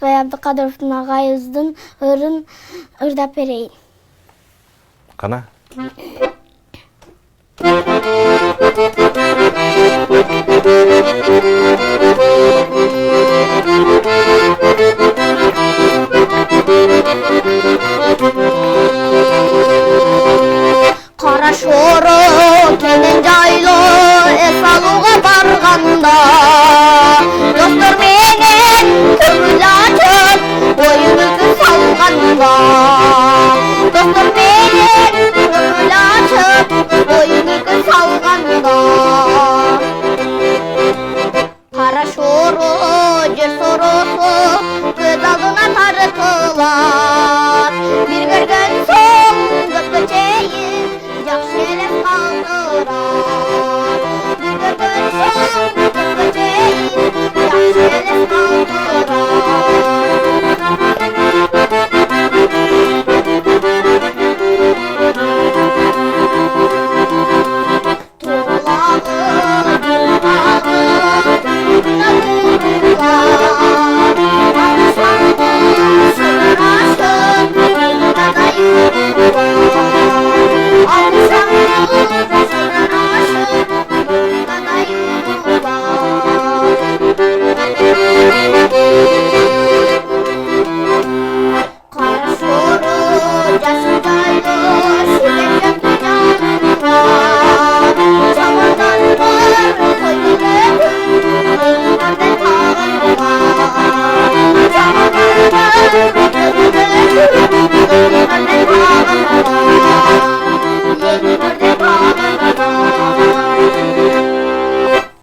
Ырысбай Абдыкадыровдун агайыбыздын ырын ырдап берейин. Кана? Кара шоро кенен жайлы эс алууга барганда, достор менен көңүл ачып, оюн салганда